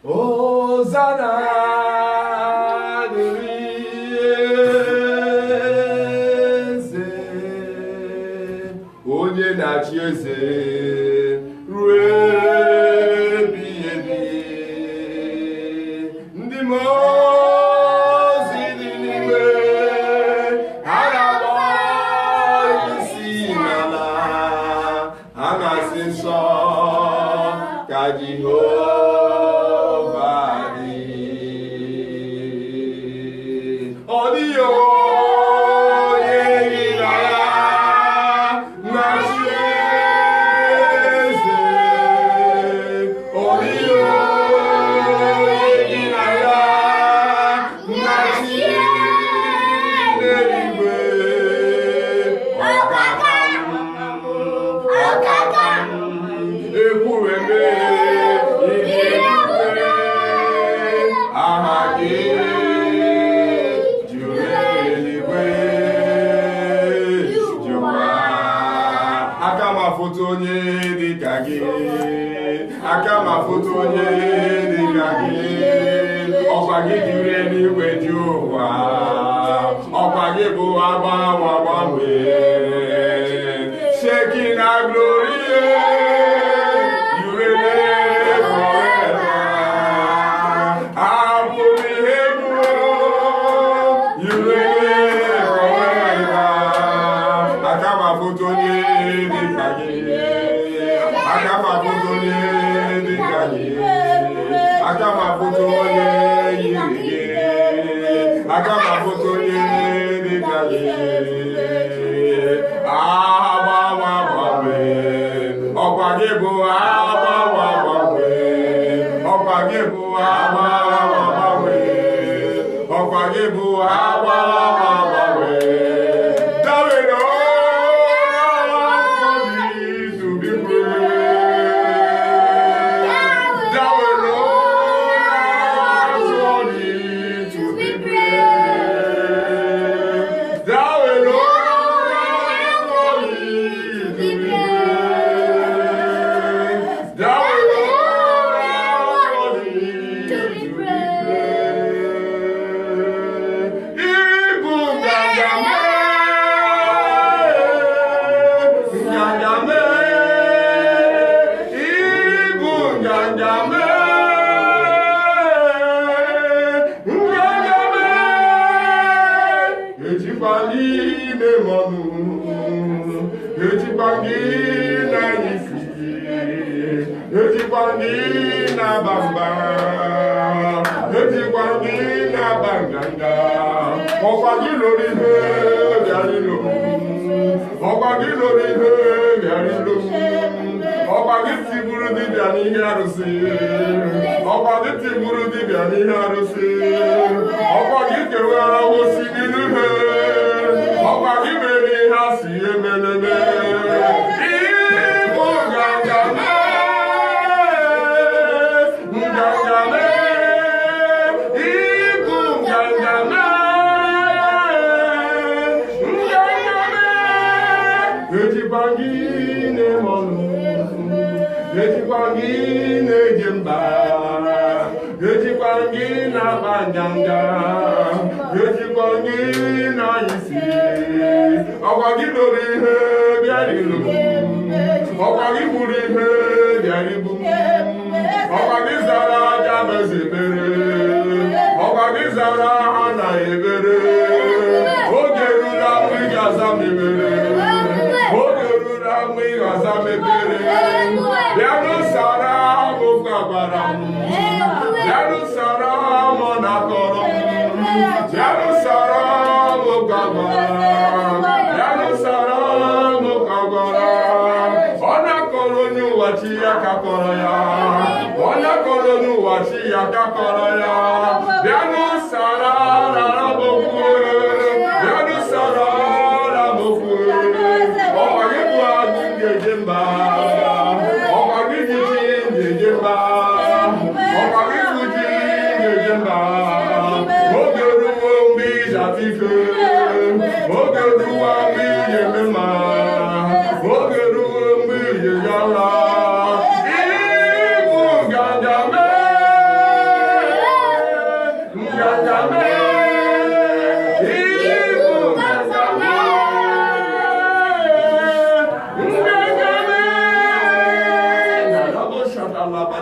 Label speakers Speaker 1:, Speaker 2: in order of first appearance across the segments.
Speaker 1: Hosanna, onye na-achị eze ruo ebighị ebi. Ndị mmụọ ozi dị n'igwe ha na-akpọ isi n'ala, ha na-asị nsọ ka Jehova dị. Ọ dịghị onye yiri ya na-achị eze. Ọ dịghị onye yiri ya na-achị n'eluigwe. Ekwueme aha gị juru eluigwe jụwa. Aka m afụta onye dịka gị, aka m afụta onye dịka gị. Ọkwa gị juru eluigwe ju ụwa, ọkwa gị bụ agbanwe. Shaking our glory, you remain forever. You remain forever. Akama fotonye dikage, akama fotonye dikage, akama fotonye yirige, akama fotonye dikage. Ọ̀pàgébò àbáwàwàwé, ọ̀pàgébò àbáwàwàwé, ọ̀pàgébò àbáwàwàwé. Dáwé lọ́wọ́ to be praised. Dáwé lọ́wọ́ to be praised. Dáwé lọ́wọ́ to be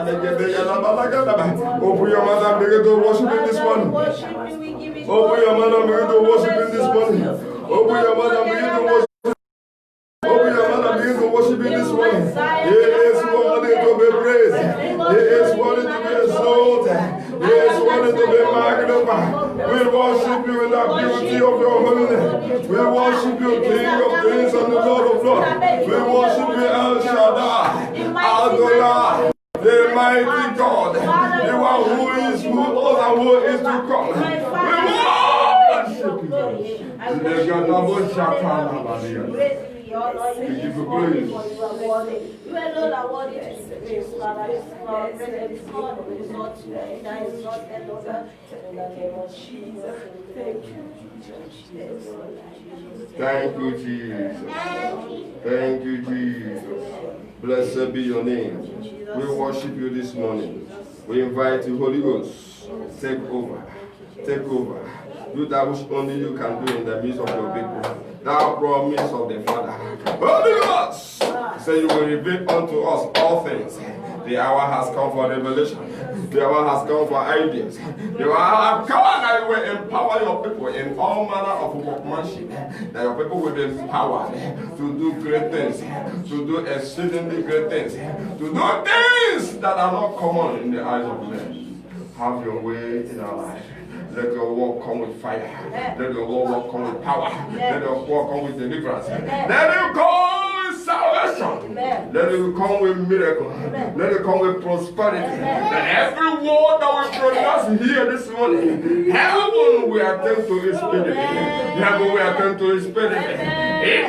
Speaker 1: Open your mouth and begin to worship Him this morning. Open your mouth and begin to worship Him this morning. Open your mouth and begin to worship. Open your mouth and begin to worship Him this morning. He is worthy to be praised. He is worthy to be exalted. He is worthy to be magnified. We worship You in the beauty of Your holiness. We worship You, King of kings and the Lord of lords. We worship You, El Shaddai, Adonai, the mighty God. You are who is, who was, and who is to come. We worship You. We give You praise.
Speaker 2: You alone are worthy to be praised, Father. This Lord, there is God who is not you, there is not another. In the name of Jesus. Thank You, Jesus.
Speaker 1: Thank You, Jesus. Thank You, Jesus. Blessed be Your name. We worship You this morning. We invite You, Holy Ghost. Take over. Take over. Do that which only You can do in the midst of Your people. Thou promise of the Father. Holy Ghost! Say You will reveal unto us all things. The hour has come for revelation. The hour has come for ideas. The hour has come that You will empower Your people in all manner of workmanship. That Your people will be empowered to do great things, to do exceedingly great things, to do things that are not common in the eyes of men. Have Your way in our life. Let Your word come with fire. Let Your word come with power. Let Your word come with deliverance. Let it come with salvation. Let it come with miracle. Let it come with prosperity. That every word that we pronounce here this morning, heaven will attend to His spirit. Heaven will attend to His spirit. In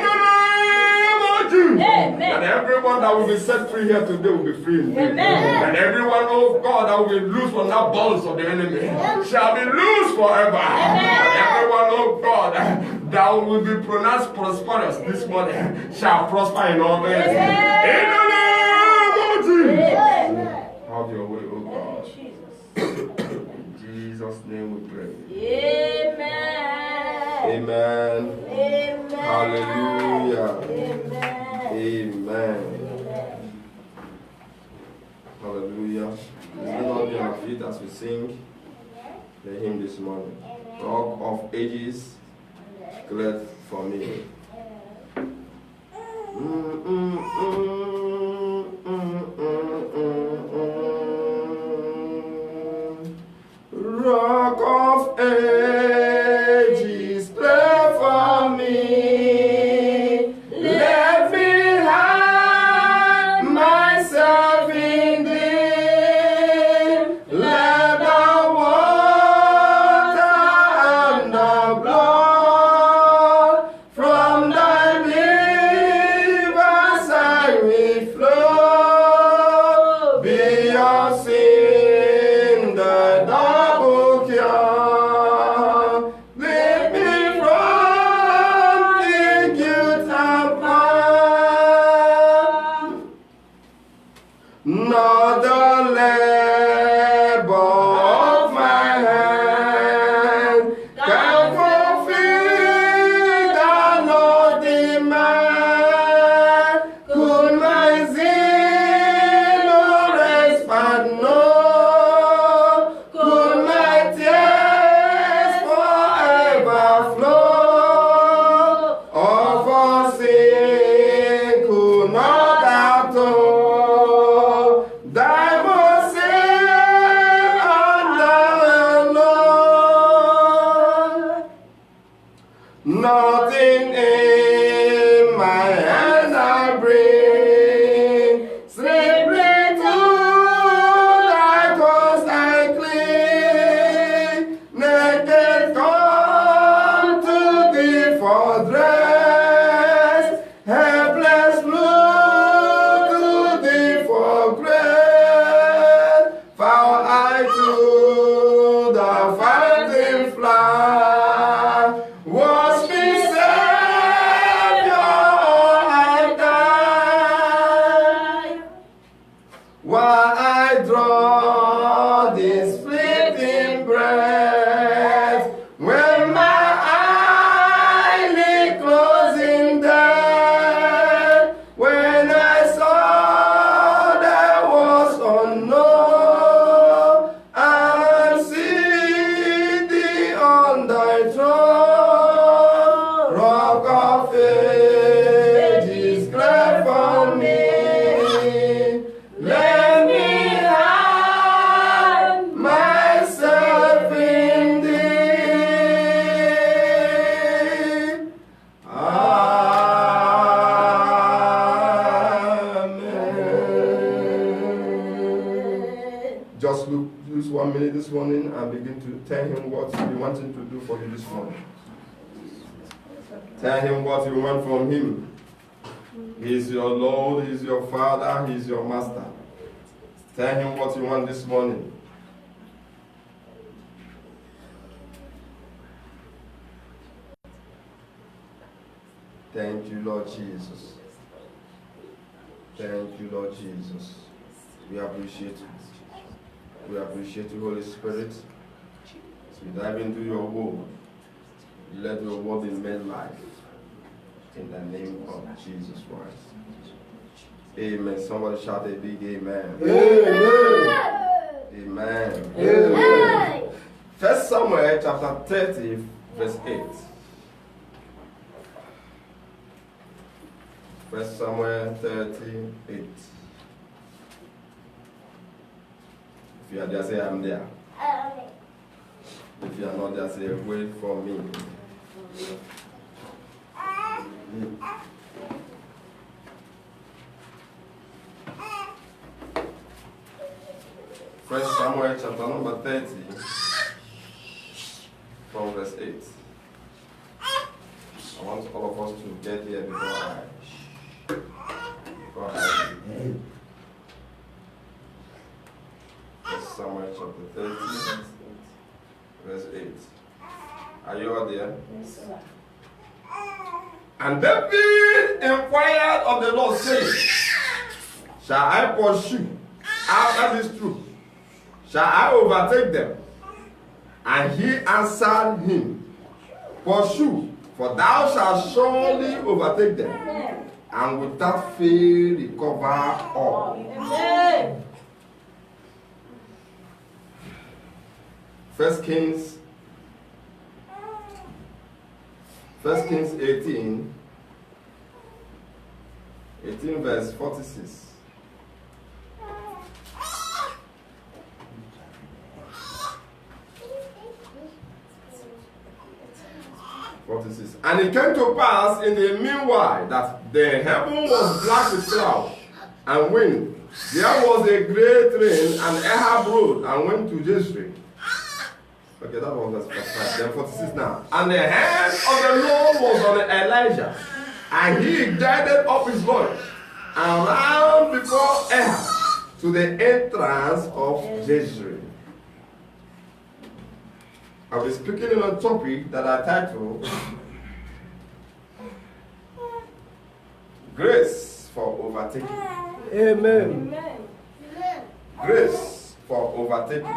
Speaker 1: the name of Jesus. And everyone that will be set free here today will be free indeed. And everyone, oh God, that will be loose from that bonds of the enemy shall be loose forever. And everyone, oh God, that will be pronounced prosperous this morning shall prosper in all things. In the name of Jesus. Have Your way, oh God. In Jesus' name we pray.
Speaker 2: Amen.
Speaker 1: Amen.
Speaker 2: Amen.
Speaker 1: Hallelujah.
Speaker 2: Amen.
Speaker 1: Amen. Hallelujah. Let's not be on our feet as we sing the hymn this morning. Rock of Ages, glad for me. Rock of Ages, glad for me. Let me hide myself in Thee. Let the water and the blood from Thy rivers I will. Just use 1 minute this morning and begin to tell him what you want him to do for you this morning. Tell him what you want from him. He is your Lord, he is your Father, he is your Master. Tell him what you want this morning. Thank you, Lord Jesus. Thank you, Lord Jesus. We appreciate you. We appreciate you, Holy Spirit. We dive into your word. Let your word be made life. In the name of Jesus Christ. Amen. Somebody shout a big amen. Amen. Amen. 1 Samuel chapter 30, verse 8. 1 Samuel 38. If you are there, say I'm there. If you are not there, say wait for me. First Samuel chapter number 30 from verse 8. I want all of us to get here before I First Samuel chapter 30 verse 8. Are you all there?
Speaker 2: Yes, sir.
Speaker 1: And David inquired of the Lord, saying, shall I pursue? That is true. Shall I overtake them? And he answered him, pursue, for thou shalt surely overtake them, and without fail recover all.
Speaker 2: Amen.
Speaker 1: 1 Kings 18 verse 46. And it came to pass in the meanwhile that the heaven was black with cloud and wind. There was a great rain, and Ahab rode and went to Jezreel. Okay, that was verse 5. Then 46 now. And the hand of the Lord was on Elijah, and he guided up his voice and ran before Ahab to the entrance of Jezreel. I'll be speaking on a topic that I titled Grace for Overtaking.
Speaker 3: Amen.
Speaker 2: Amen.
Speaker 1: Grace for overtaking.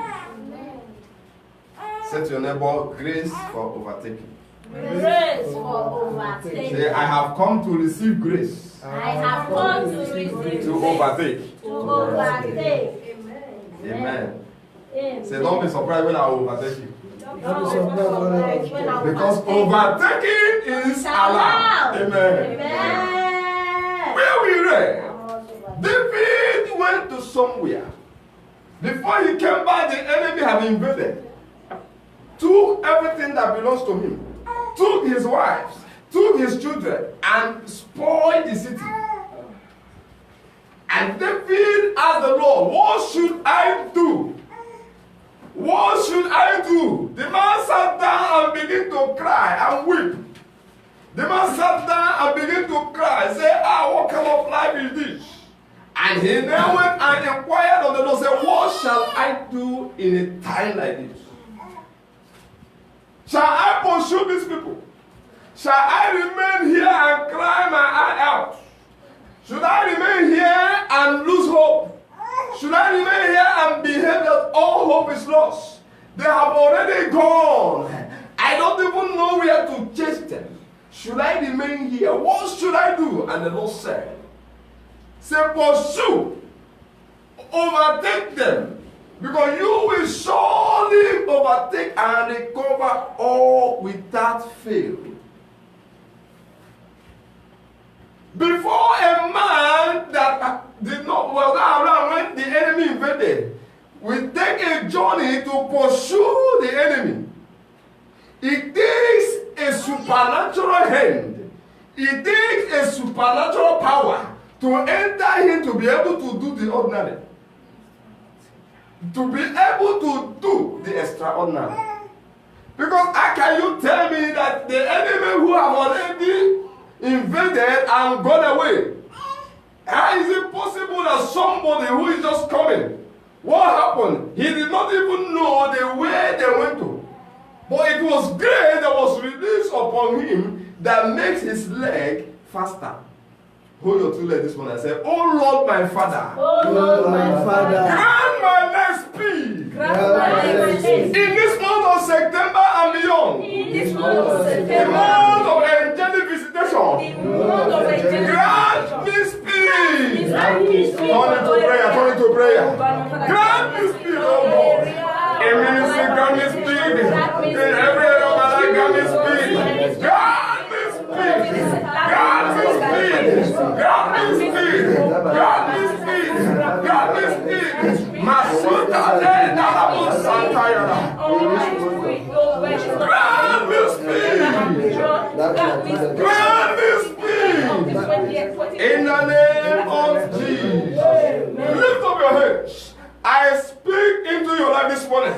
Speaker 1: Say to your neighbor, grace for overtaking.
Speaker 2: Grace for overtaking.
Speaker 1: Say, I have come to receive grace
Speaker 2: I have come to receive
Speaker 1: to overtake.
Speaker 2: To overtake.
Speaker 1: Amen.
Speaker 2: Amen.
Speaker 1: Say, don't be surprised when I overtake you.
Speaker 2: Don't be surprised when I
Speaker 1: Because
Speaker 2: overtake.
Speaker 1: overtaking is allowed. Amen.
Speaker 2: Amen.
Speaker 1: Where we read, David went to somewhere. Before he came back, the enemy had invaded. Took everything that belongs to him. Took his wives. Took his children. And spoiled the city. And David asked the Lord, what should I do? What should I do? The man sat down and began to cry and weep. The man sat down and began to cry and say, what kind of life is this? And he then went and inquired of the Lord, said, what shall I do in a time like this? Shall I pursue these people? Shall I remain here and cry my eye out? Should I remain here and lose hope? Should I remain here and behave that all hope is lost? They have already gone. I don't even know where to chase them. Should I remain here? What should I do? And the Lord said, say, pursue, overtake them, because you will surely overtake and recover all without fail. Before a man that did not well around when the enemy invaded will take a journey to pursue the enemy, it takes a supernatural hand. It takes a supernatural power to enter him to be able to do the ordinary. to be able to do the extraordinary. Because how can you tell me that the enemy who have already invaded and gone away, how is it possible that somebody who is just coming, what happened? He did not even know the way they went to. But it was grace that was released upon him that makes his leg faster. Hold your two legs this one and say, oh Lord my Father,
Speaker 2: Oh Lord, my Father,
Speaker 1: grant my leg speed
Speaker 2: grant my leg speed.
Speaker 1: in this month of September and beyond.
Speaker 2: In this month of
Speaker 1: The
Speaker 2: September,
Speaker 1: month of angelic visitation.
Speaker 2: the month of angelic
Speaker 1: Grant me speed.
Speaker 2: Grant me speed.
Speaker 1: Turn it to prayer. Turn it to prayer. Grant me speed, oh God. In ministry, grant me speed. In every area of my life, grant me speed. Grant me speed. Grant me speed. Grant me speed. Grant me speed. Grant me speed. Masuta le nalabu santayana. Grant me speed. Grant me speed. In the name of Jesus. Lift up your hands. I speak into your life this morning.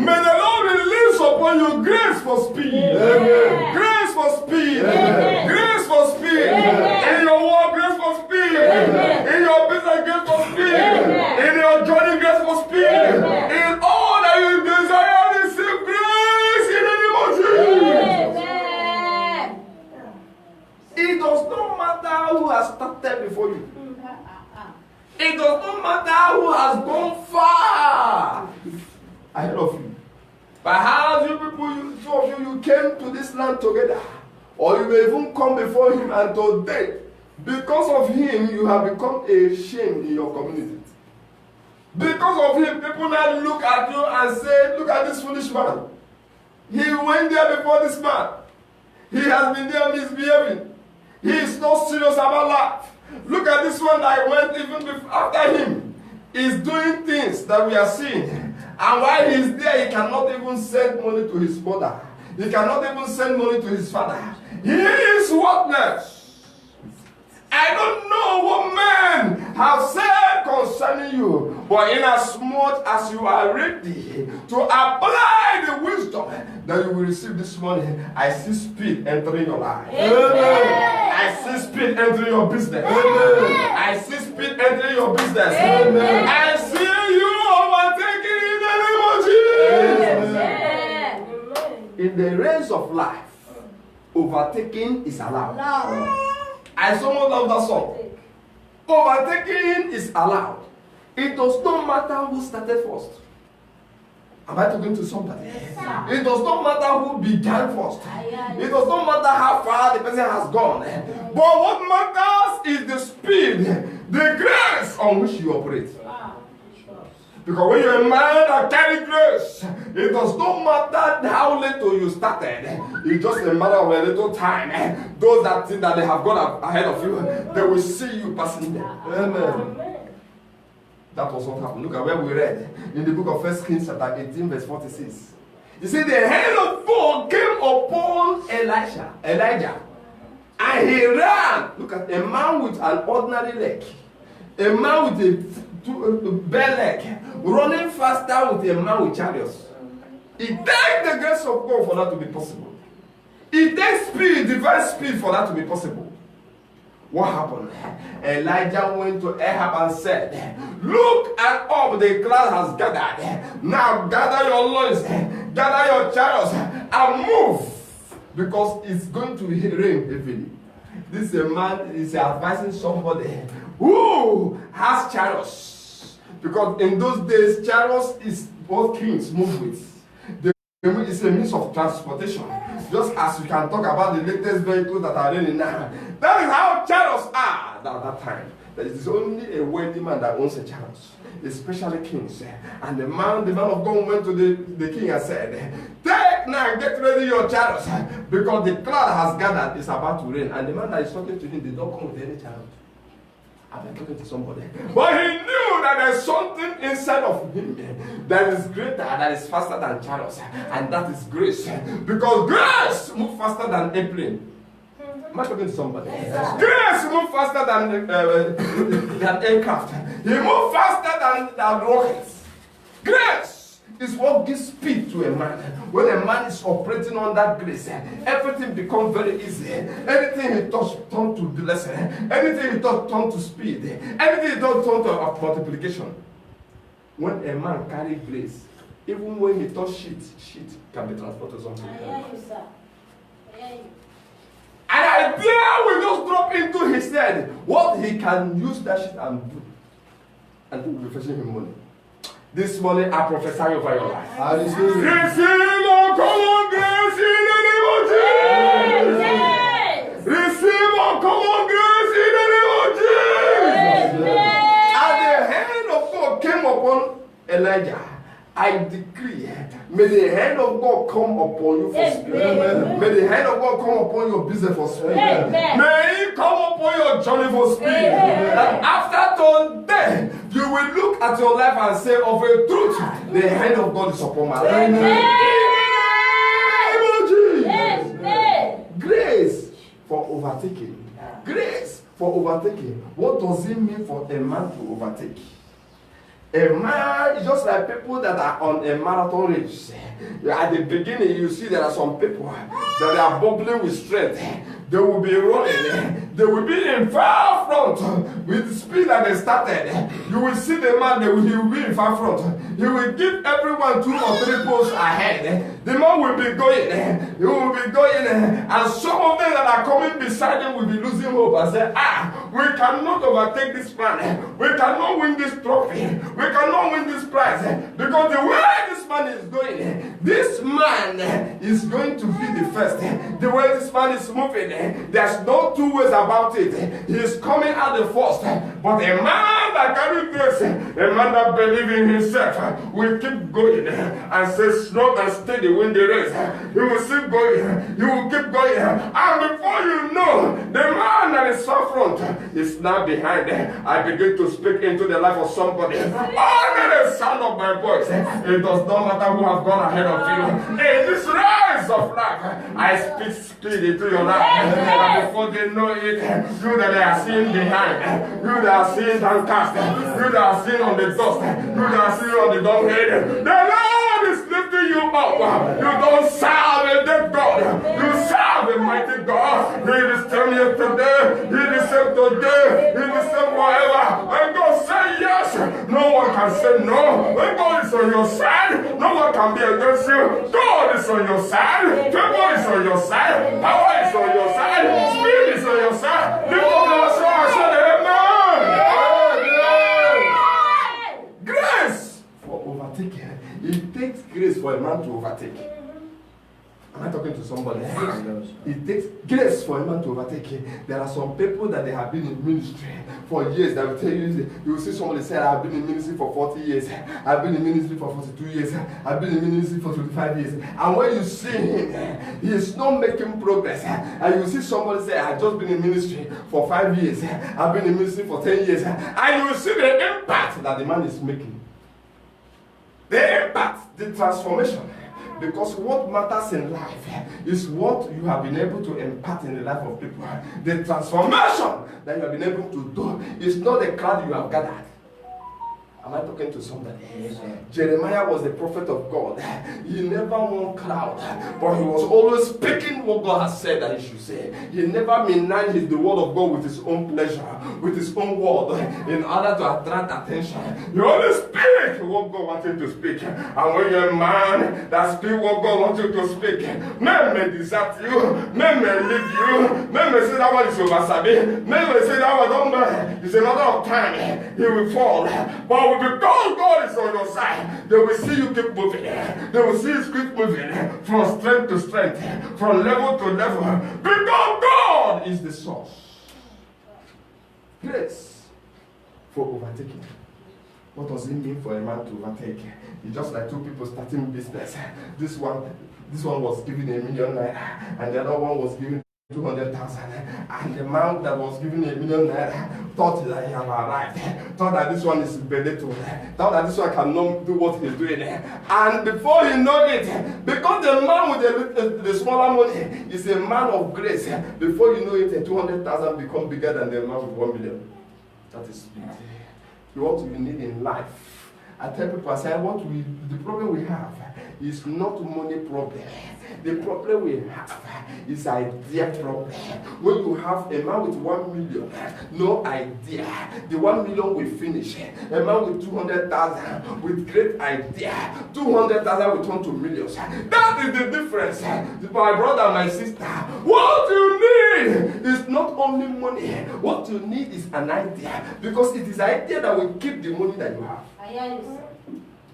Speaker 1: May the Lord release upon you grace for speed.
Speaker 2: Amen.
Speaker 1: Grace for speed.
Speaker 2: Amen.
Speaker 1: Grace for speed.
Speaker 2: Amen.
Speaker 1: In your work, grace for speed.
Speaker 2: Amen.
Speaker 1: In your business, grace for speed.
Speaker 2: Amen.
Speaker 1: In your journey, grace for speed.
Speaker 2: Amen.
Speaker 1: In all that you desire, receive grace in the name of Jesus.
Speaker 2: Amen.
Speaker 1: It does not matter who has started before you. It does not matter who has gone far ahead of you. Perhaps you people, some of you came to this land together, or you may even come before him, and today, because of him, you have become a shame in your community. Because of him, people now look at you and say, look at this foolish man. He went there before this man. He has been there misbehaving. He is not serious about life. Look at this one that went even before, after him. He's doing things that we are seeing. And while he's there, he cannot even send money to his mother. He cannot even send money to his father. He is worthless. I don't know what men have said concerning you, but in as much as you are ready to apply the wisdom that you will receive this morning, I see speed entering your life.
Speaker 2: Amen.
Speaker 1: I see speed entering your business.
Speaker 2: Amen.
Speaker 1: I see speed entering your business.
Speaker 2: Amen.
Speaker 1: I see you overtaking in the name of Jesus.
Speaker 2: Amen.
Speaker 1: In the race of life, overtaking is allowed. I so much love that song. Overtaking is allowed. It does not matter who started first. Am I talking to somebody?
Speaker 2: Yes,
Speaker 1: It does not matter who began first. It does not matter how far the person has gone. But what matters is the speed, the grace on which you operate. Because when you're a man that carries grace, it does not matter how little you started. It's just a matter of a little time. Those that think that they have gone ahead of you, they will see you passing them. Amen. That was what happened. Look at where we read in the book of 1 Kings chapter 18 verse 46. You see, the hand of God came upon Elijah, and he ran. Look at a man with an ordinary leg, a man with a bare leg, running faster with a man with chariots. It takes the grace of God for that to be possible. It takes speed, divine speed, for that to be possible. What happened? Elijah went to Ahab and said, look at all the cloud has gathered. Now gather your loins, gather your chariots, and move, because it's going to rain heavily. This man is advising somebody who has chariots, because in those days chariots is what kings move with. It's a means of transportation. Just as we can talk about the latest vehicles that are running now. That is how chariots are at that time. There is only a wealthy man that owns a chariot, especially kings. And the man of God went to the king and said, take now, get ready your chariots, because the cloud has gathered, it's about to rain. And the man that is talking to him did not come with any chariot. I've been talking to somebody. But he knew that there's something inside of him that is greater, that is faster than chariots. And that is grace. Because grace moves faster than a plane. Am I talking to somebody? Grace moves faster than aircraft. He moves faster than rockets. Grace is what gives speed to a man. When a man is operating under grace, everything becomes very easy. Anything he touch turn to blessing. Anything he touch turn to speed. Anything he touch turn to multiplication. When a man carries grace, even when he touch shit can be transferred to something.
Speaker 2: I hear you, sir. I hear you.
Speaker 1: An idea will just drop into his head what he can use that shit and do. And people will be fetching him money. This morning I prophesy over your life.
Speaker 3: Hallelujah.
Speaker 1: Receive uncommon grace in the name of Jesus. Receive uncommon grace in the name of Jesus. And the hand of God came upon Elijah. I decree, may the hand of God come upon you for speed. May the hand of God come upon your business for speed. May it come upon your journey for speed. And after today, you will look at your life and say, of a truth, the hand of God is upon my life. Grace for overtaking. Grace for overtaking. What does it mean for a man to overtake? A man is just like people that are on a marathon race. At the beginning, you see there are some people that are bubbling with strength. They will be running. They will be in far front with the speed that they started. You will see the man, he will be in far front. He will give everyone 2 or 3 posts ahead. The man will be going. He will be going. And some of them that are coming beside him will be losing hope and say, we cannot overtake this man. We cannot win this trophy. We cannot win this prize. Because the way this man is going, this man is going to be the first. The way this man is moving, there's no 2 ways about it. He is coming out the first. But a man that carries grace, a man that believes in himself, will keep going and say strong and steady win the race. He will keep going. He will keep going. And before you know, the man that is so front is now behind. I begin to speak into the life of somebody. Under the sound of my voice, it does not matter who has gone ahead of you. In this race of life, I speak speed into your life. And before they know it, you that they are seeing behind, you that are seeing downcast, you that are seeing on the dust, you that are seeing on the dunghead, the Lord is lifting you up. You don't serve a dead God. You serve a mighty God. He is the same yesterday, He is the same today, He is the same forever. When God says yes, no one can say no. When God is on your side, no one can be against you. God is on your side. Favor is on your side. Power is on your side. Spirit is on your side. Lift up your soul and say amen. Grace for overtaking. It takes grace for a man to overtake. Am I talking to somebody? It takes grace for a man to overtake. There are some people that they have been in ministry for years that will tell you, you will see somebody say, I've been in ministry for 40 years, I've been in ministry for 42 years, I've been in ministry for 25 years. And when you see him, he is not making progress. And you see somebody say, I've just been in ministry for 5 years, I've been in ministry for 10 years. And you will see the impact that the man is making. The impact, the transformation. Because what matters in life is what you have been able to impart in the life of people. The transformation that you have been able to do is not the crowd you have gathered. Am I talking to somebody? Yes, Jeremiah was the prophet of God. He never won crowd, but he was always speaking what God has said that he should say. He never managed the word of God with his own pleasure, with his own word, in order to attract attention. He only speak what God wanted to speak. And when you're a man that speak what God wants you to speak, men may desert you, men may leave you, men may say that one is oversabi, men may say that one don't know. It's a matter of time, he will fall. But because God is on your side, they will see you keep moving. They will see you keep moving from strength to strength, from level to level. Because God is the source. Grace for overtaking. What does it mean for a man to overtake? It's just like 2 people starting business. This one was given $1 million, and the other one was given 200,000, and the man that was given $1 million thought that he had arrived, thought that this one is belittled, thought that this one cannot do what he's doing, and before he know it, because the man with the smaller money is a man of grace, before you know it, the 200,000 become bigger than the man with $1 million. That is speed. What you need in life I tell people, I say, the problem we have is not money problem. The problem we have is idea problem. When you have a man with 1 million, no idea, the 1 million will finish. A man with 200,000 with great idea, 200,000 will turn to millions. That is the difference. My brother, my sister, what you need is not only money. What you need is an idea, because it is idea that will keep the money that you have.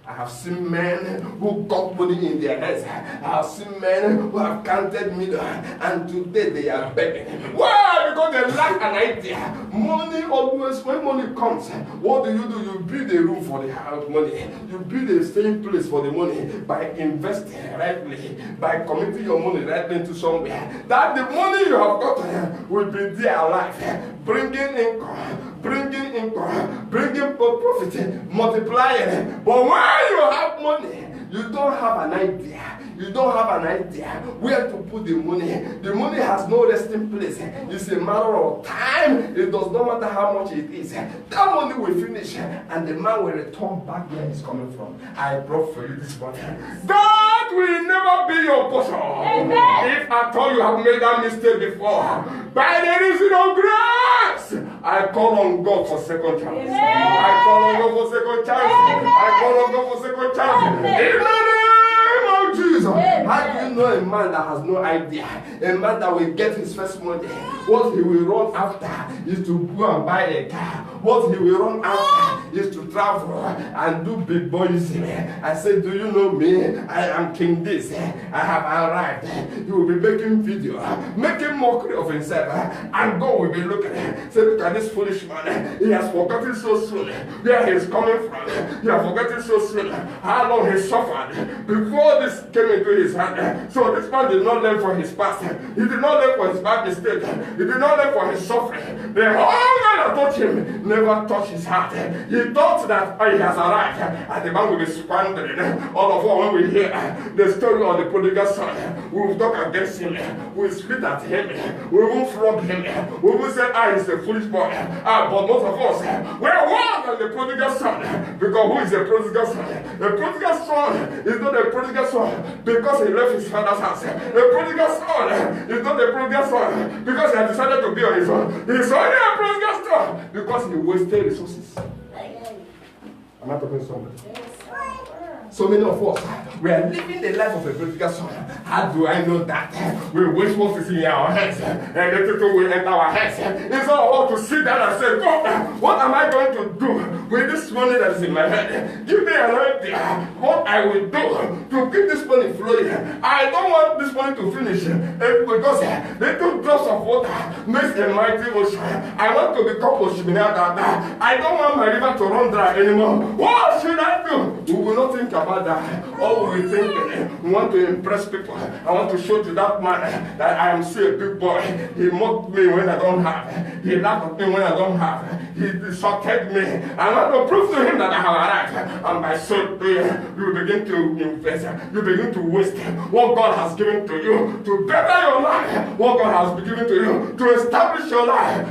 Speaker 1: I have seen men who got money in their hands. I have seen men who have counted millions, and today they are begging. Why? Because they lack an idea. Money always, when money comes, what do? You build a room for the house money. You build a staying place for the money by investing rightly, by committing your money rightly into somewhere. That the money you have got will be there alive, bringing income, bringing profit, multiplying. But when you have money, you don't have an idea. You don't have an idea where to put the money. The money has no resting place. It's a matter of time. It does not matter how much it is. That money will finish, and the man will return back where he's coming from. I brought for you this morning. That will never be your portion. Amen. If at all you have made that mistake before, by the reason of grace, I call on God for second chance. Amen. I call on God for second chance. Amen. I call on God for second chance. Amen. Jesus. Amen. How do you know a man that has no idea? A man that will get his first money. What he will run after is to go and buy a car. What he will run after is to travel and do big boyism. I said, do you know me? I am King this. I have arrived. He will be making video, making mockery of himself. And God will be looking. Say, look at this foolish man. He has forgotten so soon where he is coming from. He has forgotten so soon how long he suffered before this came into his hand. So this man did not learn from his past. He did not learn from his bad mistake. He did not learn from his suffering. The hunger that touched him never touched his heart. He thought that he has arrived and the man will be squandering. All of us, when we hear the story of the prodigal son, we will talk against him. We will spit at him. We will flog him. We will say, he's a foolish boy. But most of us, we are worse than the prodigal son. Because who is the prodigal son? The prodigal son is not a prodigal son because he left his father's house. The prodigal son is not a prodigal son because he had decided to be on his own. He's only a prodigal son because he wasted resources. Am I talking to somebody? So many of us, we are living the life of a prodigal son. How do I know that? We wish what is in our heads, and the people will enter our heads. It's all about to sit down and say, God, what am I going to do with this money that is in my head? Give me an idea what I will do to keep this money flowing. I don't want this money to finish because little drops of water makes a mighty ocean. I want to become Oshimina. I don't want my river to run dry anymore. What should I do? We will not think about that. All we think, we want to impress people. I want to show to that man that I am still a big boy. He mocked me when I don't have. He laughed at me when I don't have. He insulted me. I want to prove to him that I have arrived. And by so doing, you begin to invest. You begin to waste what God has given to you to better your life. What God has given to you to establish your life.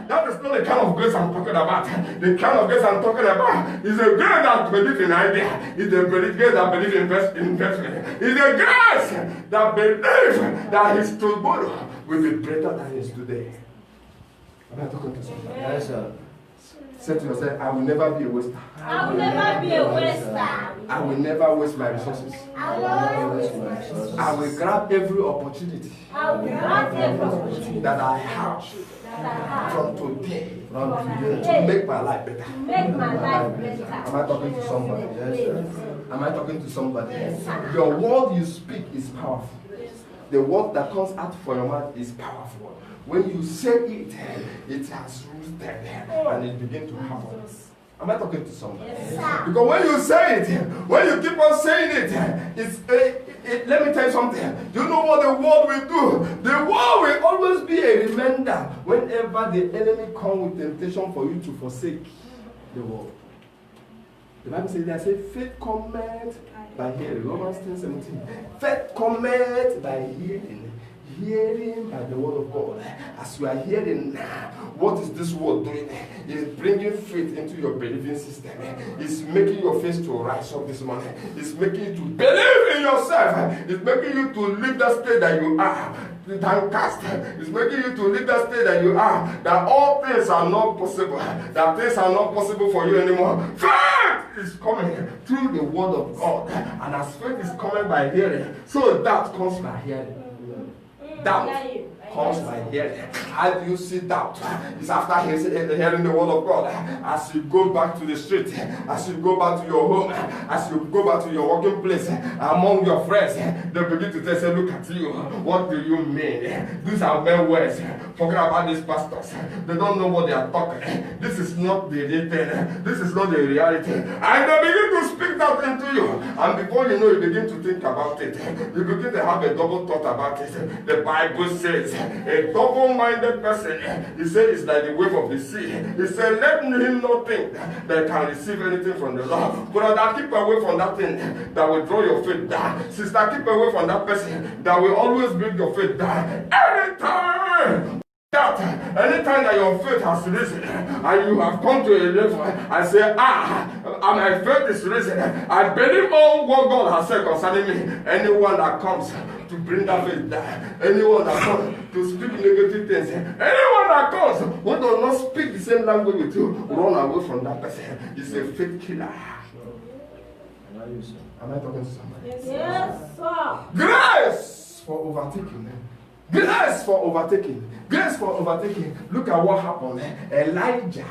Speaker 1: That is not the kind of grace I'm talking about. The kind of grace I'm talking about is a grace that believes in idea. It's a grace that believes in investment. It's a grace that believes that his tomorrow will be better than his today. Am I talking to somebody?
Speaker 3: Yes, sir.
Speaker 1: Say to yourself, I will never be a waster.
Speaker 2: I will never be a waster.
Speaker 1: I will never waste my resources.
Speaker 2: I will never waste my resources.
Speaker 1: I will grab every opportunity
Speaker 2: I will grab every opportunity
Speaker 1: that I have from today to make my life better.
Speaker 2: Make my life better.
Speaker 1: Am I talking to somebody?
Speaker 3: Yes, sir.
Speaker 1: Am I talking to somebody?
Speaker 2: Yes, sir.
Speaker 1: Your word you speak is powerful. The word that comes out from your mouth is powerful. When you say it, it has rooted and it begins to happen. Am I talking to somebody?
Speaker 2: Yes, sir.
Speaker 1: Because when you say it, when you keep on saying it, let me tell you something. Do you know what the word will do? The word will always be a reminder whenever the enemy comes with temptation for you to forsake the word. The Bible says that faith cometh by hearing. Romans 10:17. Faith cometh by hearing. Hearing by the word of God. As you are hearing now, what is this word doing? It's bringing faith into your believing system. It's making your faith to rise up this morning. It's making you to believe in yourself. It's making you to leave that state that you are downcast. It's making you to leave that state that you are, that all things are not possible, that things are not possible for you anymore. Faith is coming through the word of God, and as faith is coming by hearing, so that comes by hearing. Doubt comes by hearing. How do you see doubt? It's after hearing the word of God. As you go back to the street, as you go back to your home, as you go back to your working place, among your friends, they begin to say, look at you. What do you mean? These are mere words. Forget about these pastors. They don't know what they are talking. This is not the real thing. This is not the reality. And they begin to speak that into you. And before you know, you begin to think about it. You begin to have a double thought about it. The Bible says, a double-minded person, he said, it's like the wave of the sea. He said, let him not think that can receive anything from the Lord. Brother, keep away from that thing that will draw your faith down. Sister, keep away from that person that will always bring your faith down. Anytime that your faith has risen and you have come to a level and say, my faith is risen, I believe all what God has said concerning me. Anyone that comes to bring that faith down, anyone that comes to speak negative things, anyone that comes who does not speak the same language with you, run away from that person. It's a faith killer. Am I talking to somebody?
Speaker 2: Yes, sir.
Speaker 1: Grace for overtaking. Grace for overtaking. Grace for overtaking. Look at what happened. Elijah,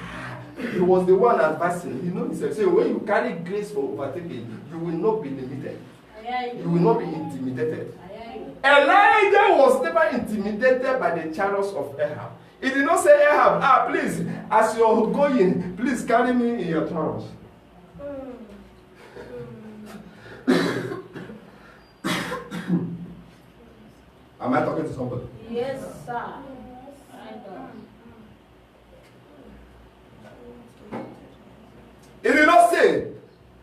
Speaker 1: he was the one advising. He knows himself. So when you carry grace for overtaking, you will not be limited. You will not be intimidated. Elijah was never intimidated by the chariots of Ahab. He did not say, Ahab, please, as you're going, please carry me in your chariots. Am I talking to somebody?
Speaker 2: Yes, sir.
Speaker 1: He did not say,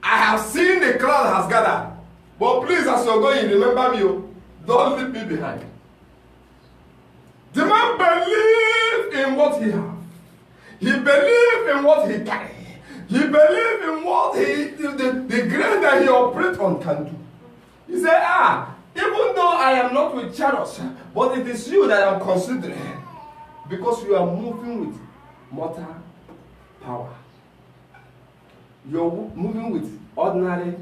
Speaker 1: I have seen the crowd has gathered, but please, as you're going, remember me. Don't leave me behind. The man believed in what he had. He believed in what he carried. He believed in what the grace that he operates on can do. He said, even though I am not with chariots, but it is you that I'm considering, because you are moving with mortal power. You're moving with ordinary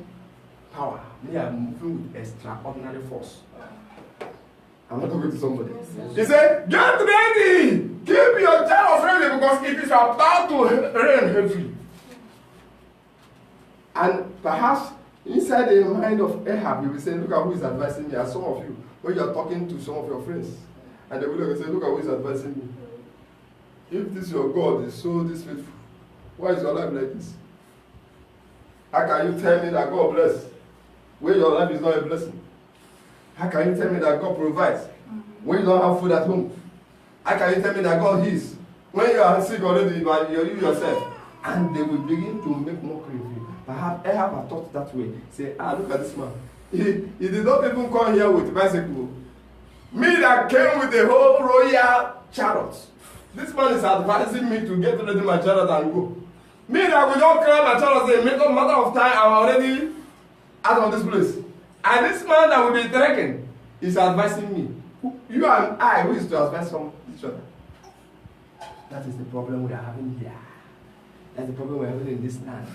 Speaker 1: power. Me, I'm moving with extraordinary force. I'm not talking to somebody. He said, get ready! Keep your chariots ready, because it is about to rain heavily. And perhaps inside the mind of Ahab, you will say, look at who is advising me. As some of you, when you are talking to some of your friends, and they will say, look at who is advising me. If this your God is so this faithful, why is your life like this? How can you tell me that God bless when your life is not a blessing? How can you tell me that God provides when you don't have food at home? How can you tell me that God heals when you are sick already by you yourself? And they will begin to make mockery of you. Perhaps Ahab had thought that way. Say, look at this man. He did not even come here with a bicycle. Me that came with the whole royal chariot. This man is advising me to get ready my chariot and go. Me that will not cry my chariot say, make a matter of time, I'm already out of this place. And this man that will be trekking is advising me. You and I, who is to advise from each other? That is the problem we are having here. That's the problem we're having in this land.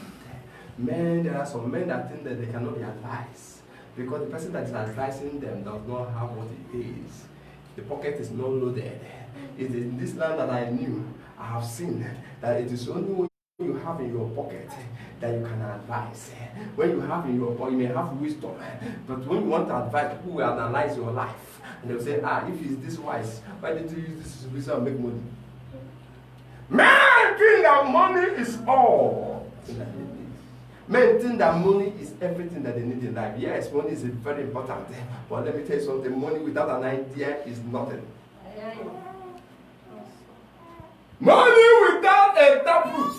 Speaker 1: Men, there are some men that think that they cannot be advised because the person that is advising them does not have what it is. The pocket is not loaded. It is in this land that I knew, I have seen that it is only what you have in your pocket that you can advise. When you have in your pocket, you may have wisdom, but when you want to advise, people will analyze your life and they will say, if he's this wise, why did you use this wisdom and make money? Men think that money is all. Men think that money is everything that they need in life. Yes, money is very important. But let me tell you something, money without an idea is nothing. Money without a taproot.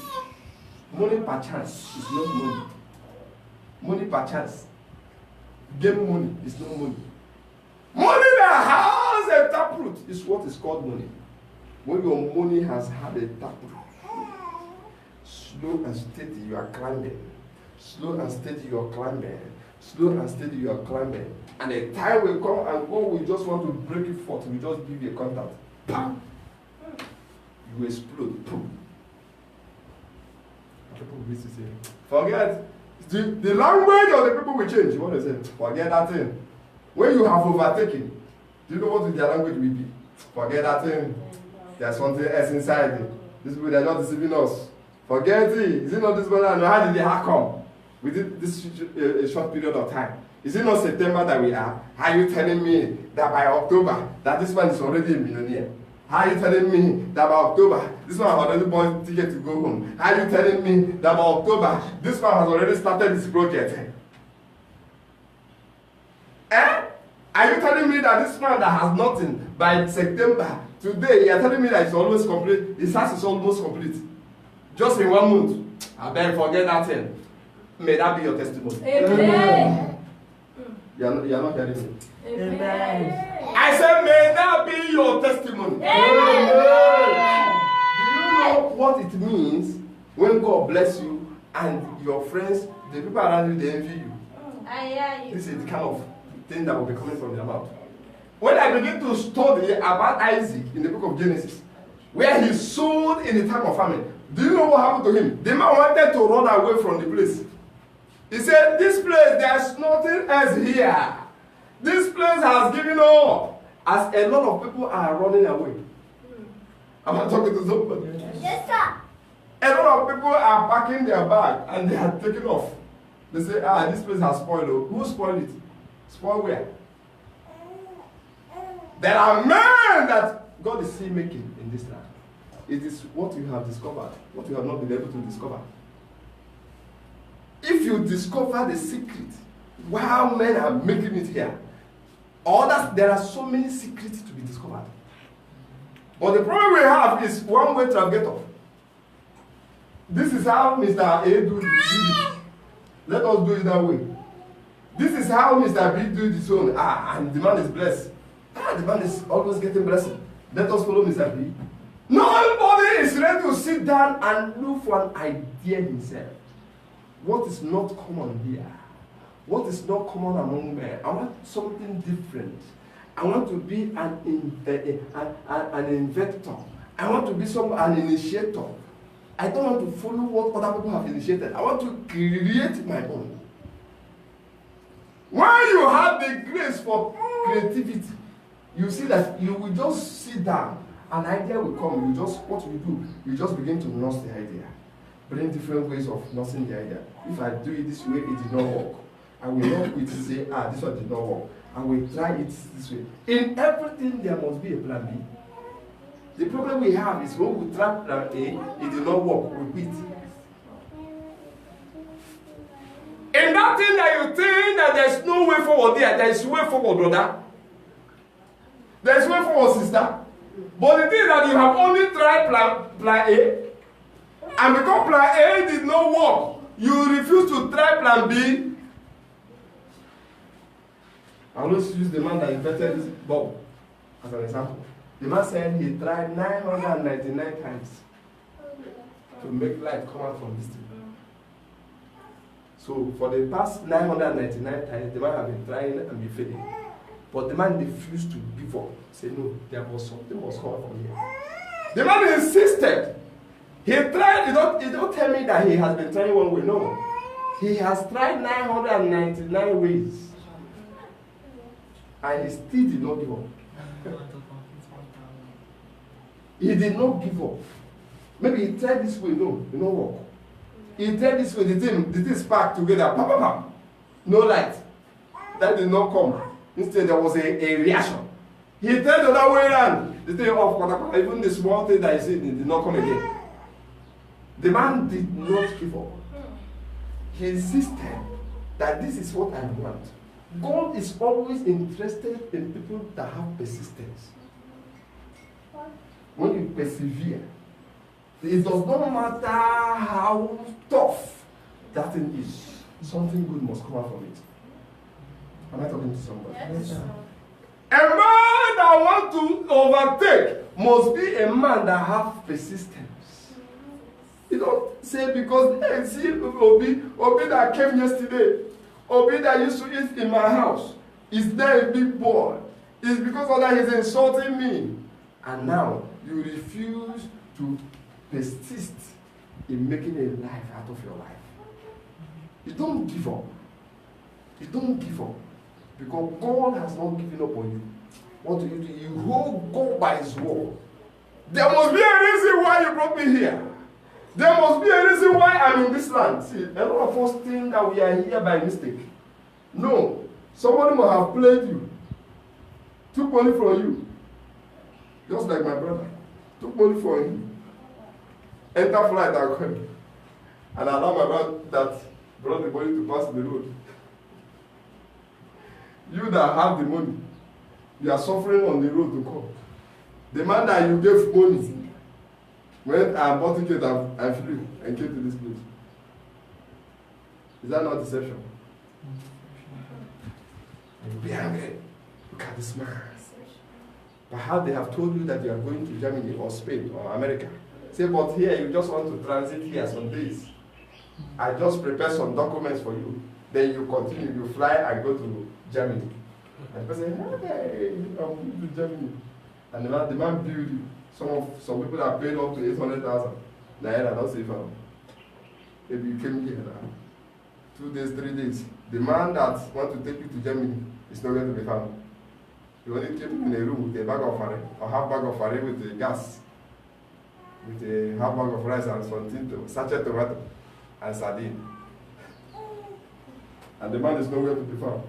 Speaker 1: Money per chance is not money. Money per chance. Game money is no money. Money that has a taproot is what is called money. When your money has had a taproot, slow and steady you are climbing. Slow and steady you are climbing. Slow and steady you are climbing. And a time will come and go, we just want to break it forth. We just give you a contact. Bam! You explode. Boom. People will say, forget. The language of the people will change. You want to say, forget that thing. When you have overtaken, do you know what their language will be? Forget that thing. There's something else inside. These people, they are not deceiving us. Forget it. Is it not this brother? No, how did they come? Within this a short period of time. Is it not September that we are? How are you telling me that by October, that this one is already a millionaire? How are you telling me that by October, this one has already bought a ticket to go home? How are you telling me that by October, this one has already started his project? Are you telling me that this man that has nothing by September, today, you are telling me that it's almost complete, his house is almost complete? Just in 1 month. I beg, forget that thing. May that be your testimony.
Speaker 2: Amen.
Speaker 1: You are not hearing me.
Speaker 2: Amen.
Speaker 1: I said, may that be your testimony.
Speaker 2: Amen.
Speaker 1: Do you know what it means when God bless you and your friends, the people around you, they envy you? This is the kind of thing that will be coming from their mouth. When I begin to study about Isaac in the book of Genesis, where he sold in the time of famine, do you know what happened to him? The man wanted to run away from the place. He said, this place, there's nothing else here. This place has given up. As a lot of people are running away. Am I talking to somebody?
Speaker 2: Yes, sir.
Speaker 1: A lot of people are packing their bag and they are taking off. They say, this place has spoiled. Who spoiled it? Spoiled where? There are men that God is still making in this land. It is what you have discovered, what you have not been able to discover. If you discover the secret, while men are making it here, there are so many secrets to be discovered. But the problem we have is one way to get off. This is how Mr. A do it. Let us do it that way. This is how Mr. B do his own. And the man is blessed. The man is always getting blessing. Let us follow Mr. B. Nobody is ready to sit down and look for an idea himself. What is not common here? What is not common among men? I want something different. I want to be an inventor. I want to be an initiator. I don't want to follow what other people have initiated. I want to create my own. When you have the grace for creativity, you see that you will just sit down. An idea will come. What you do, you just begin to nurse the idea. Bring different ways of nursing the idea. If I do it this way, it did not work. I will not quit to say, this one did not work. I will try it this way. In everything, there must be a plan B. The problem we have is when we try plan A, it did not work, we quit. In that thing that you think that there's no way forward there is way forward, brother. There's way forward, sister. But the thing that you have only tried plan A, and because plan A did not work, you refuse to try plan B. I always use the man that invented this bulb as an example. The man said he tried 999 times to make light come out from this thing. So for the past 999 times, the man has been trying and been failing. But the man refused to give up. Say no, there was something was coming from here. The man insisted. He tried. He don't tell me that he has been trying one way. No, he has tried 999 ways. And he still did not give up. He did not give up. Maybe he tried this way, no, it did not work. He tried this way, the thing sparked together, pam, pam, pam. No light. That did not come. Instead, there was a reaction. He tried the other way around. The thing off, even the small thing that he said did not come again. The man did not give up. He insisted that this is what I want. God is always interested in people that have persistence. When you persevere, it does not matter how tough that thing is. something good must come out from it. Am I talking to somebody?
Speaker 2: Yes, sir.
Speaker 1: A man that wants to overtake must be a man that has persistence. You don't say because, hey, see, Obi that came yesterday, Obi that used to eat in my house, is there a big boy? It's because of that he's insulting me. And now you refuse to persist in making a life out of your life. You don't give up. You don't give up. Because God has not given up on you. What do? You hold God by his word. There must be a reason why you brought me here. There must be a reason why I'm in this land. See, a lot of us think that we are here by mistake. No. Somebody must have played you. Took money from you. Just like my brother. Took money from him. Enter flight and come. And allow my brother that brought the money to pass the road. You that have the money, you are suffering on the road to come. The man that you gave money, when I bought ticket and flew and came to this place. Is that not deception? You'll be angry. Look at this man. But how they have told you that you are going to Germany or Spain or America. Say, but here you just want to transit here some days. I just prepare some documents for you. Then you continue, you fly and go to Germany. And the person, hey, I'm going to Germany. And the man billed you. Some people are paid up to 800,000. Naira, not safe. Maybe you came here now. 2 days, 3 days. The man that wants to take you to Germany is not going to be found. You only keep him in a room with a bag of fare, or half bag of fare with the gas, with a half bag of rice and some sachet tomato and sardine. And the man is nowhere to be found.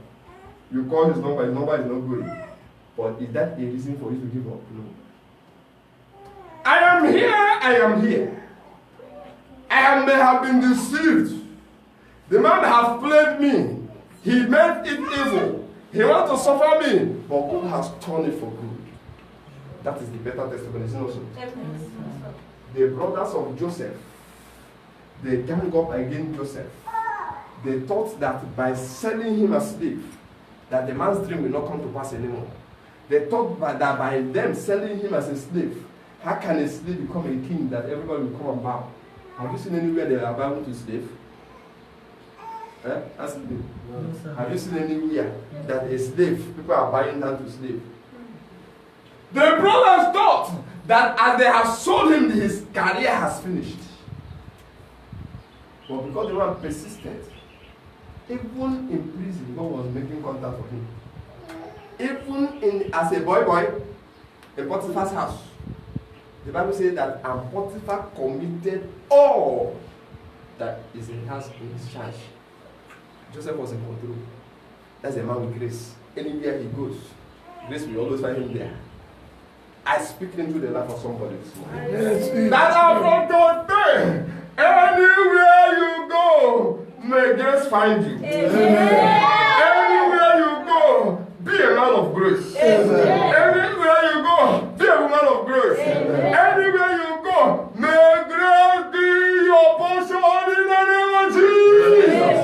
Speaker 1: You call his number is not going. But is that a reason for you to give up? No. I am here. I may have been deceived. The man has played me. He meant it evil. He wants to suffer me. But God has turned it for good. That is the better testimony, isn't it also? The brothers of Joseph, they gang up against Joseph. They thought that by selling him as slave, that the man's dream will not come to pass anymore. They thought that by them selling him as a slave, how can a slave become a king that everybody will come and bow? Have you seen anywhere they are bowing to slave? Ask me. No, have you seen anywhere that a slave, people are buying down to slave? The brothers thought that as they have sold him, his career has finished. But because they were persistent, even in prison, God was making contact for him. Even as a boy in Potiphar's house, the Bible says that and Potiphar committed all that is in his charge. Joseph was in control. That's a man with grace. Anywhere he goes, grace will always find him there. I speak into the life of somebody this morning. Yes, that from today, anywhere you go, may grace find you. Anywhere you go, be a man of grace. Anywhere you go, be a woman of grace. Anywhere you go, may grace be your portion in the name of Jesus.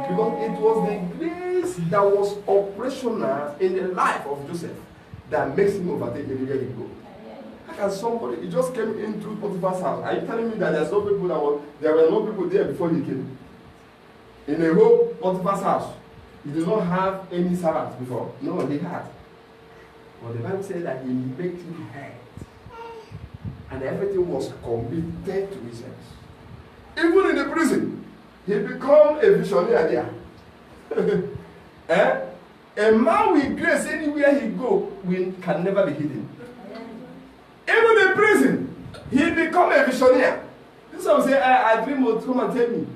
Speaker 1: Because it was the grace that was operational in the life of Joseph that makes him overtake anywhere he goes. How can somebody, he just came into Potiphar's house. Are you telling me that there were no people there before he came? In a whole Potiphar's house, he did not have any servants before. No, he had. But the Bible says that he made him head. And everything was committed to his hands. Even in the prison, he became a visionary there. A man with grace anywhere he go can never be hidden. Even in prison, he become a visionary. This one say, I dream will come and tell me.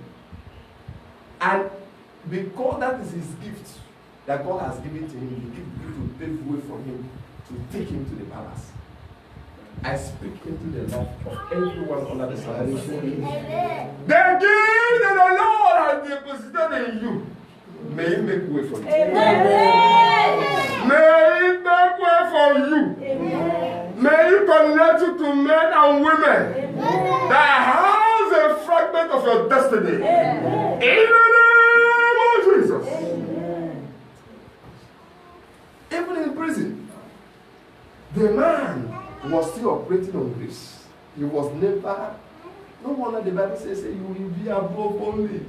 Speaker 1: And because that is his gift that God has given to him, he gives to pave way for him to take him to the palace. I speak into the life of everyone under the sun. The gift that the Lord has deposited in you, may it make way for you. Amen. May it make way for you. Amen. May it connect you to men and women that has a fragment of of your destiny.
Speaker 2: Amen.
Speaker 1: In the name of Jesus.
Speaker 2: Amen.
Speaker 1: Even in prison, the man was still operating on grace. He was never, no wonder the Bible says you will be above only.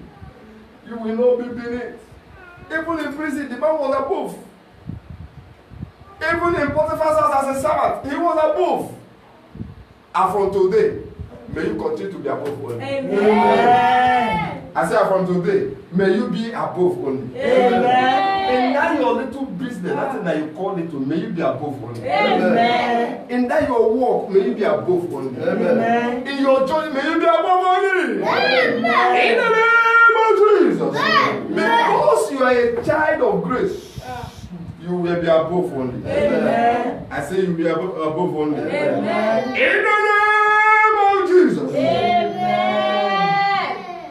Speaker 1: You will not be beneath. Even in prison, the man was above. Even in Potiphar's house as a servant, he was above. And from today, may you continue to be above only.
Speaker 2: Amen.
Speaker 1: I say from today, may you be above only.
Speaker 2: Amen.
Speaker 1: In that your little business, that thing that you call it, may you be above only.
Speaker 2: Amen.
Speaker 1: In that your work, may you be above only.
Speaker 3: Amen.
Speaker 1: In your journey, may you be above only.
Speaker 2: Amen.
Speaker 1: In the name of Jesus. Because you are a child of grace, you will be above only.
Speaker 2: Amen.
Speaker 1: I say you will be above only.
Speaker 2: Amen.
Speaker 1: In the name of Jesus.
Speaker 2: Amen.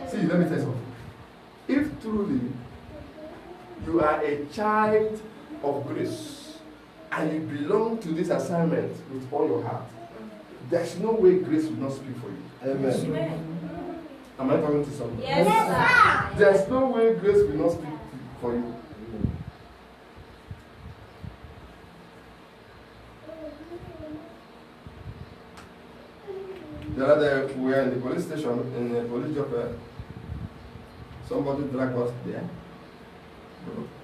Speaker 1: See, let me tell you something. If truly you are a child of grace and you belong to this assignment with all your heart, there's no way grace will not speak for you.
Speaker 3: Amen.
Speaker 1: Am I talking to somebody?
Speaker 2: Yes, sir.
Speaker 1: There's no way grace will not speak for you. The other day, we were in the police station, in the police job. Somebody dragged us there.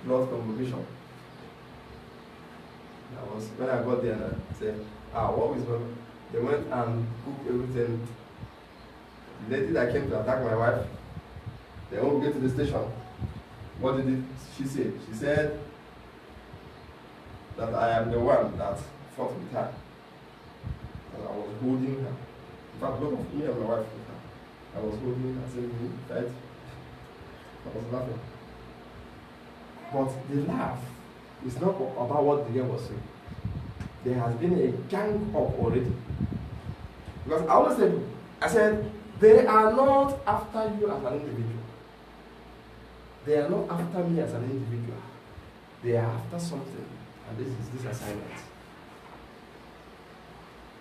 Speaker 1: Blood convocation. When I got there, and I said, what is going? They went and cooked everything. The lady that came to attack my wife, they won't get to the station. What did she say? She said that I am the one that fought with her. And I was holding her. In fact, both of me and my wife with her. I was holding her, saying, right? I was laughing. But the laugh is not about what the girl was saying. There has been a gang up already. Because I always said, they are not after you as an individual. They are not after me as an individual. They are after something. And this is this assignment.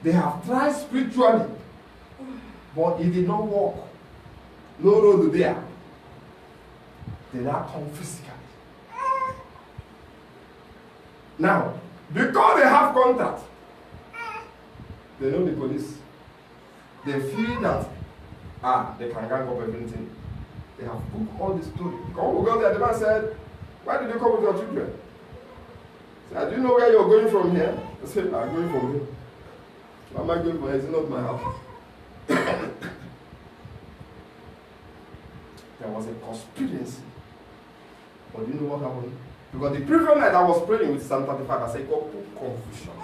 Speaker 1: They have tried spiritually, but it did not work. No road there. They now come physically. Now, because they have contact, they know the police. They feel that they can gang up everything. They have booked all the story. Because the man said, why did you come with your children? He said, do you know where you're going from here? I said, I'm going from here. Why am I going from here? It's not my house. There was a conspiracy. But do you know what happened? Because the previous night I was praying with Psalm 35, I said, God, put confusion.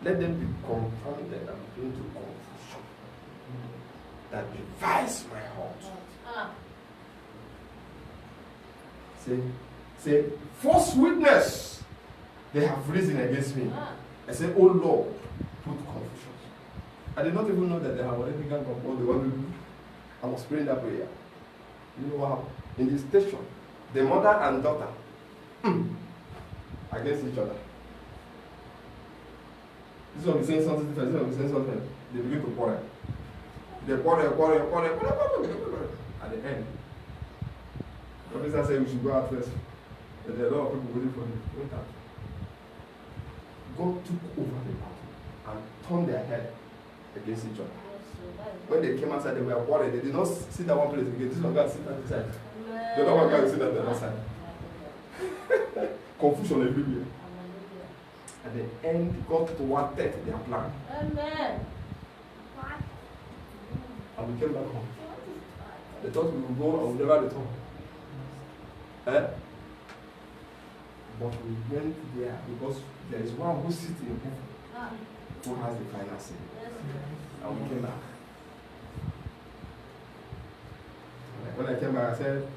Speaker 1: Let them be confounded and put into confusion. That divides my heart. Say, false witness, they have risen against me. I said, oh Lord, put confusion. I did not even know that they have already gone up all the one. I was praying that prayer. You know what happened? In the station, the mother and daughter against each other. This one is saying something different, this one is saying something. They begin to quarrel. They quarrel. At the end, the officer said we should go out first. But there are a lot of people waiting for him. Went out. God took over the battle and turned their head against each other. When they came outside, they were quarreling. They did not sit at one place again. This one guy sit at the side. The other one guy sit at the other side. Confusion everywhere. At the end, God thwarted their plan.
Speaker 2: Amen.
Speaker 1: And we came back home. They thought we would go and we never return. But we went there because there is one who sits in heaven who has the final say. And we came back. When I came back, I said,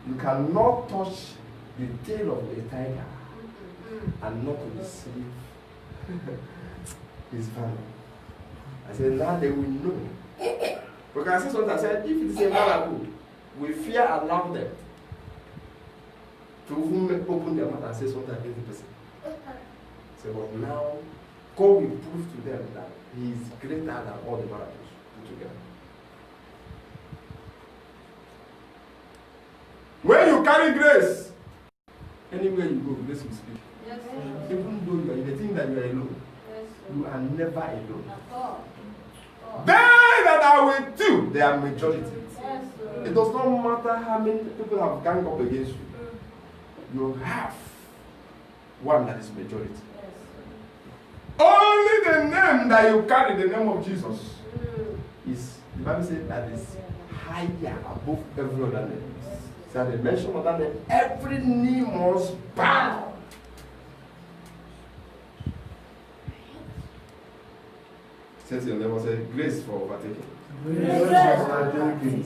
Speaker 1: you cannot touch the tail of a tiger and not to deceive his family. I said, now they will know. Because I said something, I said, if it is a miracle, we fear allow them to open their mouth and say something against the person. So, but now, God will prove to them that He is greater than all the miracles put together. When you carry grace, anywhere you go, grace will speak.
Speaker 2: Yes,
Speaker 1: Even though you are in the thing that you are alone, you are never alone.
Speaker 2: sir.
Speaker 1: They that are with you, they are majority.
Speaker 2: Yes, sir.
Speaker 1: It does not matter how many people have ganged up against you. You have one that is majority. Only the name that you carry, the name of Jesus, is, the Bible says, that is higher above every other name. So they mention other name, every knee must bow. Say to your neighbor, say, grace for overtaking.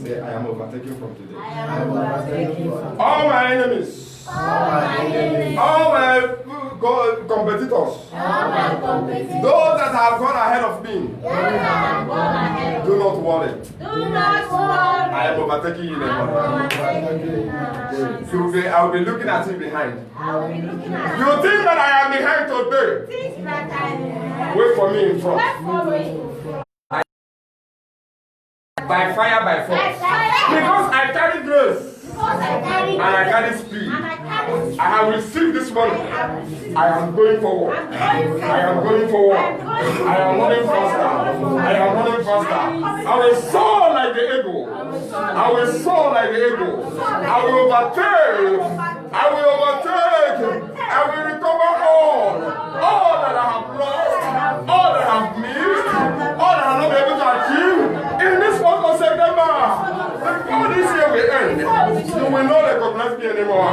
Speaker 1: Say, I am overtaken from today.
Speaker 2: I am overtaken from
Speaker 1: All my enemies, all my competitors, those that have gone ahead of me, do not worry. I am overtaking you. I will be looking at you behind. You think that I am behind today? Wait for me in front. By fire, by force. Because I carry grace. And I carry speed. I have received this money. I am going forward. I am going forward. I am running faster. I am running faster. I will soar like the eagle. I will soar like the eagle. I will overtake. I will overtake. I will recover all that I have lost, all that I have missed, all that I have not been able to achieve. In this month of September, before this year will end, you will not recognize me anymore.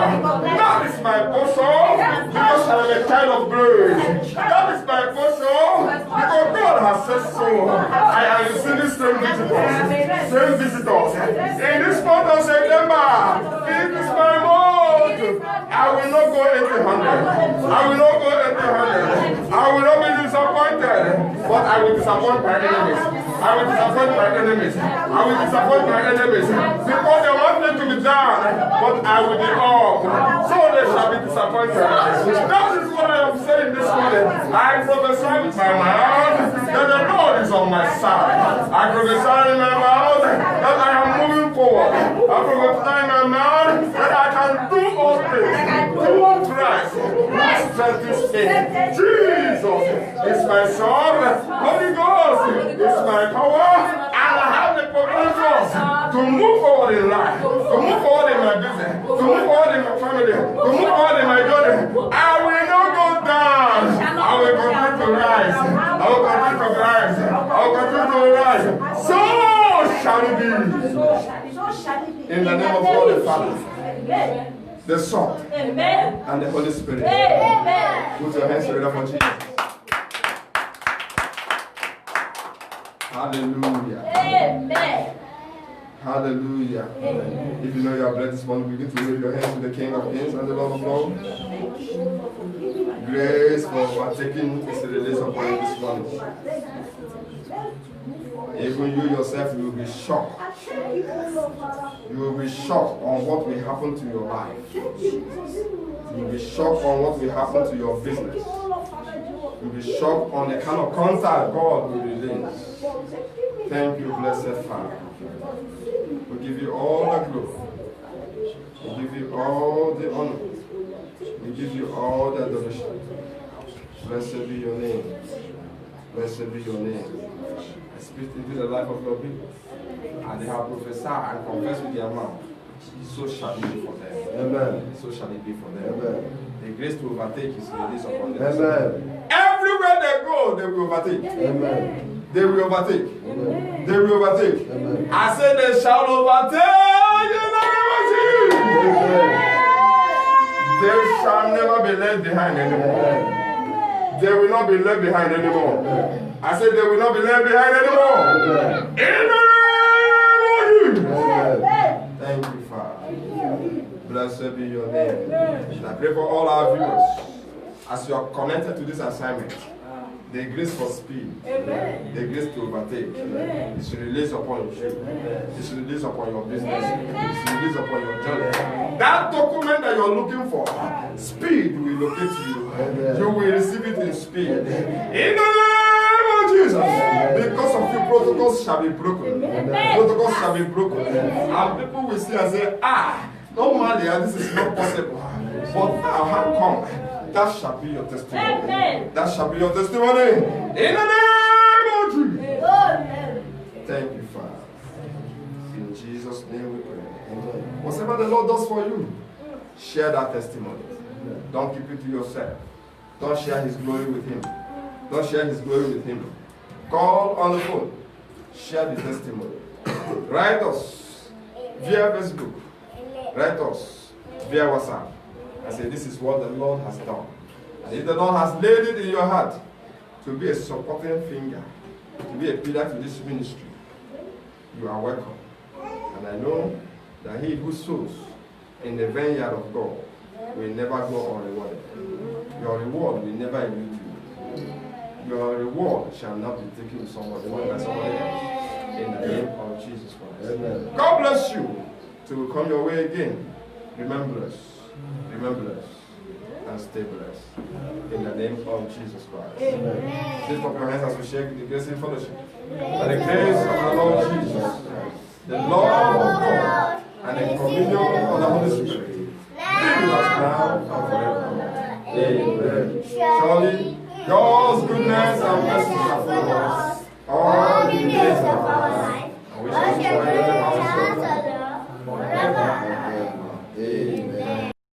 Speaker 1: That is my portion because I am a child of grace. That is my portion because God has said so. I am receiving same visitors. In this month of September, it is my month. I will not go empty-handed. I will not go empty-handed. I will not be disappointed, but I will disappoint my enemies. I will disappoint my enemies. I will disappoint my enemies because they want me to be down, but I will be up. So they shall be disappointed. That is what I am saying this morning. I prophesy with my mouth that the Lord is on my side. I prophesy in my mouth that I am moving forward. I prophesy in my mouth that I can do all things. Do Christ. Strength is in Jesus is my son. Holy Ghost is my power. And I have the potential to move forward in life, to move forward in my business, to move forward in my family, to move forward in my journey. I will not go down. I will continue to rise. I will continue to rise. I will continue to rise. So shall it be. In the name of God the Father, the Son, and the Holy Spirit. Put your hands together for Jesus. Hallelujah.
Speaker 2: Amen.
Speaker 1: Hallelujah. If you know you are blessed this morning, begin to wave your hands to the King of Kings and the Lord of Lords. Grace for overtaking is released upon you this morning. Even you yourself, you will be shocked. You will be shocked on what will happen to your life. You will be shocked on what will happen to your business. You will be shocked on the kind of contact God will release. Thank you, blessed Father. We give you all the glory. We give you all the honor. We give you all the adoration. Blessed be your name. Blessed be your name. I speak into the life of your people. And they have prophesied and confessed with their mouth. So shall it be for them. Amen. So shall it be for them. Amen. The grace to overtake is released upon them. Amen. Everywhere they go, they will overtake. Amen. They will overtake. Amen. They will overtake. Amen. I said they shall overtake in the name of Jesus. They shall never be left behind anymore. They will not be left behind anymore. I said they will not be left behind anymore. In the name of Jesus. Thank you, Father. Blessed be your name. And I pray for all our viewers as you are connected to this assignment. The grace for speed, the grace to overtake, is released upon you. It's released upon your business. It's released upon your journey. That document that you're looking for, speed will locate you. You will receive it in speed. In the name of Jesus, because of you, protocols shall be broken. Protocols shall be broken. And people will see and say, Normally, this is not possible. But now, how come? That shall be your testimony.
Speaker 2: Amen.
Speaker 1: That shall be your testimony. In the name of Jesus.
Speaker 2: Amen.
Speaker 1: Thank you, Father. In Jesus' name we pray. Whatever the Lord does for you, share that testimony. Don't keep it to yourself. Don't share His glory with Him. Don't share His glory with Him. Call on the phone. Share the testimony. Write us via Facebook. Write us via WhatsApp. And say, this is what the Lord has done. And if the Lord has laid it in your heart to be a supporting finger, to be a pillar to this ministry, you are welcome. And I know that he who sows in the vineyard of God will never go unrewarded. Your reward will never elude you. Your reward shall not be taken to somebody by somebody else. In the name of Jesus Christ. Amen. God bless you till we come your way again. Remember us, and stay blessed. In the name of Jesus Christ. Amen. Lift up your hands as we shake the grace in fellowship. By the grace of the Lord Jesus, the love of God, and the communion of the Holy Spirit, be with us now and forever. Amen. Surely, God